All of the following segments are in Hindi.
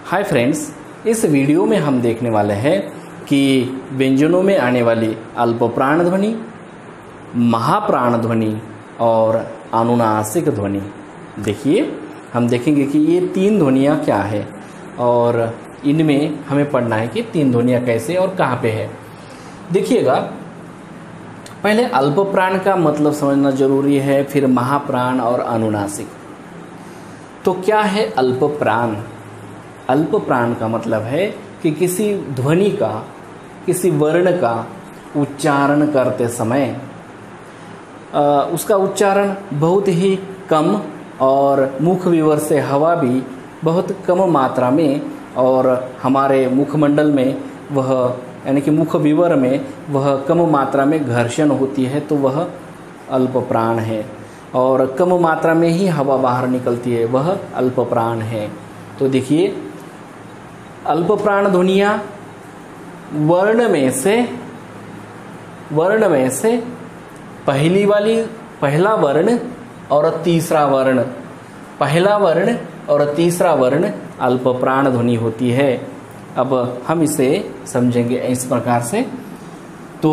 हाय फ्रेंड्स, इस वीडियो में हम देखने वाले हैं कि व्यंजनों में आने वाली अल्पप्राण ध्वनि, महाप्राण ध्वनि और अनुनासिक ध्वनि। देखिए, हम देखेंगे कि ये तीन ध्वनियाँ क्या है और इनमें हमें पढ़ना है कि तीन ध्वनियाँ कैसे और कहाँ पे है। देखिएगा, पहले अल्पप्राण का मतलब समझना जरूरी है, फिर महाप्राण और अनुनासिक। तो क्या है अल्पप्राण? अल्पप्राण का मतलब है कि किसी ध्वनि का, किसी वर्ण का उच्चारण करते समय उसका उच्चारण बहुत ही कम और मुख विवर से हवा भी बहुत कम मात्रा में और हमारे मुखमंडल में वह यानी कि मुख विवर में वह कम मात्रा में घर्षण होती है, तो वह अल्पप्राण है। और कम मात्रा में ही हवा बाहर निकलती है, वह अल्पप्राण है। तो देखिए, अल्पप्राण ध्वनियाँ वर्ण में से पहला वर्ण और तीसरा वर्ण, पहला वर्ण और तीसरा वर्ण अल्पप्राण ध्वनि होती है। अब हम इसे समझेंगे इस प्रकार से। तो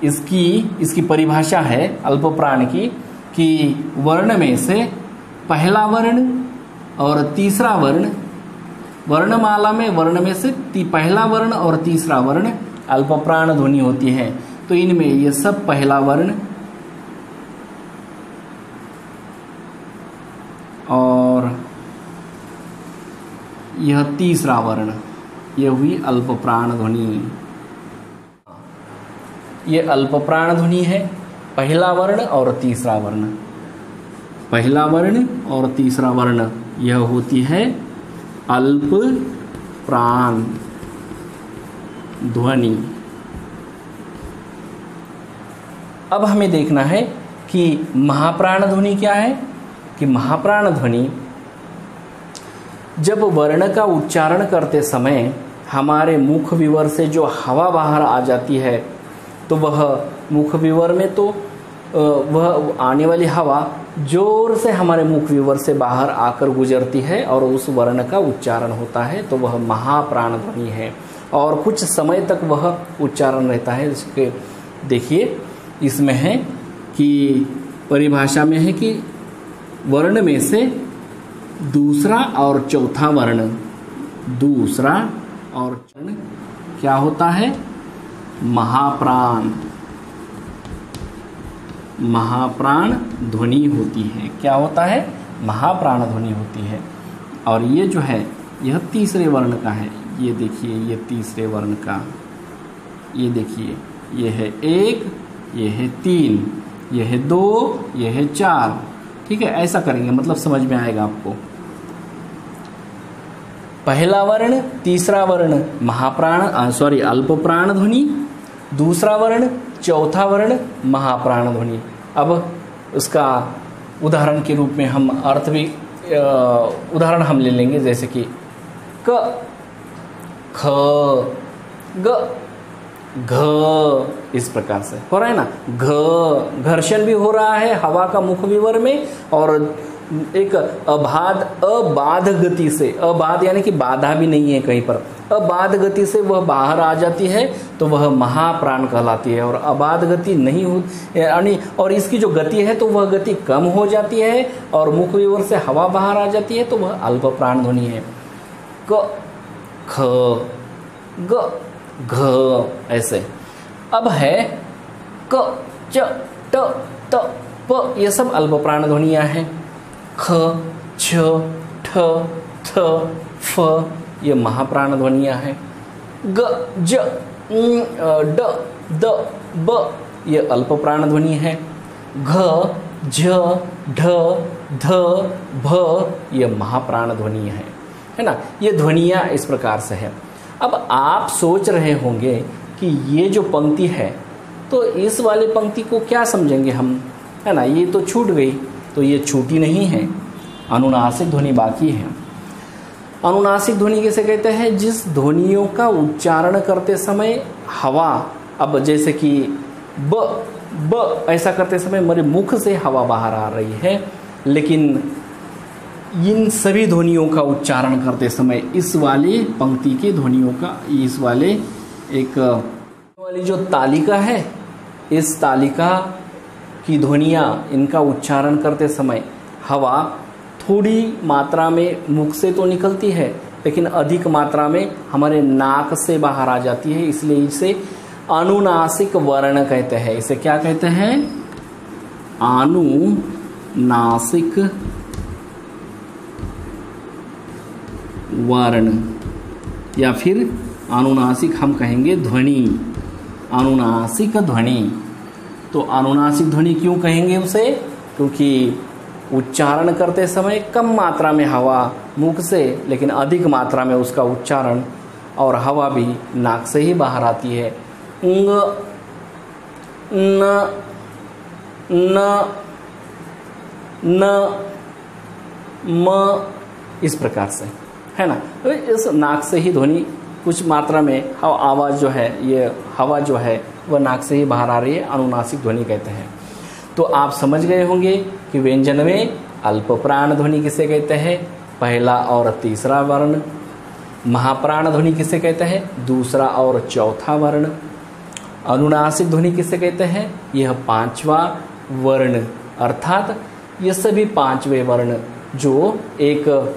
इसकी परिभाषा है अल्पप्राण की कि वर्ण में से पहला वर्ण और तीसरा वर्ण, वर्णमाला में वर्ण में से पहला वर्ण और तीसरा वर्ण अल्पप्राण ध्वनि होती है। तो इनमें ये सब पहला वर्ण और यह तीसरा वर्ण, यह हुई अल्पप्राण ध्वनि। यह अल्पप्राण ध्वनि है, पहला वर्ण और तीसरा वर्ण। पहला वर्ण और तीसरा वर्ण यह होती है अल्पप्राण ध्वनि। अब हमें देखना है कि महाप्राण ध्वनि क्या है। कि महाप्राण ध्वनि जब वर्ण का उच्चारण करते समय हमारे मुख विवर से जो हवा बाहर आ जाती है, तो वह मुख विवर में तो वह आने वाली हवा जोर से हमारे मुख विवर से बाहर आकर गुजरती है और उस वर्ण का उच्चारण होता है, तो वह महाप्राण ध्वनि है। और कुछ समय तक वह उच्चारण रहता है। इसके देखिए, इसमें है कि परिभाषा में है कि वर्ण में से दूसरा और चौथा वर्ण, दूसरा और वर्ण क्या होता है? महाप्राण, महाप्राण ध्वनि होती है। क्या होता है? महाप्राण ध्वनि होती है। और ये जो है, यह तीसरे वर्ण का है। ये देखिए, ये तीसरे वर्ण का, ये देखिए, ये है 1, ये है 3, ये है 2, ये है 4। ठीक है, ऐसा करेंगे, मतलब समझ में आएगा आपको। पहला वर्ण, तीसरा वर्ण महाप्राण अल्पप्राण ध्वनि, दूसरा वर्ण, चौथा वर्ण महाप्राण ध्वनि। अब उसका उदाहरण के रूप में हम अर्थ भी उदाहरण हम ले लेंगे, जैसे कि क, ख, ग, घ, इस प्रकार से हो रहा है ना। घ, घर्षण भी हो रहा है हवा का मुख विवर में और एक अबाध गति से, अबाध यानी कि बाधा भी नहीं है कहीं पर, अबाध गति से वह बाहर आ जाती है, तो वह महाप्राण कहलाती है। और अबाध गति नहीं हो यानी, और इसकी जो गति है तो वह गति कम हो जाती है और मुख विवर से हवा बाहर आ जाती है, तो वह अल्पप्राण ध्वनि है। क, ख, ग, घ, ऐसे। अब है क, च, ट, त, प, ये सब अल्पप्राण ध्वनियाँ हैं। ख, छ, ठ, थ, फ, ये महाप्राण ध्वनियाँ हैं। ग, ज, ड, द, ब, ये अल्पप्राण ध्वनि है। घ, झ, ढ, ध, भ, ये महाप्राण ध्वनि है ना। ये ध्वनियाँ इस प्रकार से है। अब आप सोच रहे होंगे कि ये जो पंक्ति है, तो इस वाली पंक्ति को क्या समझेंगे हम, है ना। ये तो छूट गई, तो ये छूटी नहीं है, अनुनासिक ध्वनि बाकी है। अनुनासिक ध्वनि किसे कहते हैं? जिस ध्वनियों का उच्चारण करते समय हवा, अब जैसे कि ब ऐसा करते समय मेरे मुख से हवा बाहर आ रही है, लेकिन इन सभी ध्वनियों का उच्चारण करते समय इस वाले पंक्ति के ध्वनियों का, इस वाले एक वाली जो तालिका है, इस तालिका की ध्वनियाँ, इनका उच्चारण करते समय हवा थोड़ी मात्रा में मुख से तो निकलती है, लेकिन अधिक मात्रा में हमारे नाक से बाहर आ जाती है। इसलिए इसे अनुनासिक वर्ण कहते हैं। इसे क्या कहते हैं? अनुनासिक वर्ण, या फिर अनुनासिक हम कहेंगे ध्वनि, अनुनासिक ध्वनि। तो अनुनासिक ध्वनि क्यों कहेंगे उसे? क्योंकि उच्चारण करते समय कम मात्रा में हवा मुख से, लेकिन अधिक मात्रा में उसका उच्चारण और हवा भी नाक से ही बाहर आती है। ङ, न, न, न, म, इस प्रकार से, है ना। तो इस नाक से ही ध्वनि कुछ मात्रा में आवाज़ जो है, ये हवा जो है वह नाक से ही बाहर आ रही है, अनुनासिक ध्वनि कहते हैं। तो आप समझ गए होंगे कि व्यंजन में अल्प प्राण ध्वनि किसे कहते हैं? पहला और तीसरा वर्ण। महाप्राण ध्वनि किसे कहते हैं? दूसरा और चौथा वर्ण। अनुनासिक ध्वनि किसे कहते हैं? यह पांचवा वर्ण। अर्थात ये सभी पांचवे वर्ण जो एक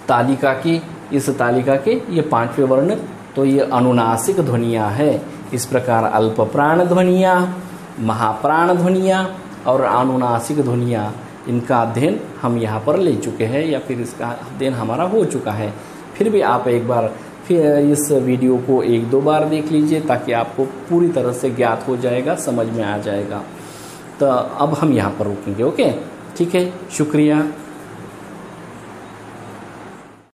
तालिका की, इस तालिका के ये पांचवे वर्ण, तो ये अनुनासिक ध्वनियाँ है। इस प्रकार अल्प प्राण ध्वनियाँ, महाप्राण ध्वनियाँ और अनुनासिक ध्वनियाँ, इनका अध्ययन हम यहाँ पर ले चुके हैं, या फिर इसका अध्ययन हमारा हो चुका है। फिर भी आप एक बार फिर इस वीडियो को 1-2 बार देख लीजिए, ताकि आपको पूरी तरह से ज्ञात हो जाएगा, समझ में आ जाएगा। तो अब हम यहाँ पर रुकेंगे। ओके, ठीक है, शुक्रिया।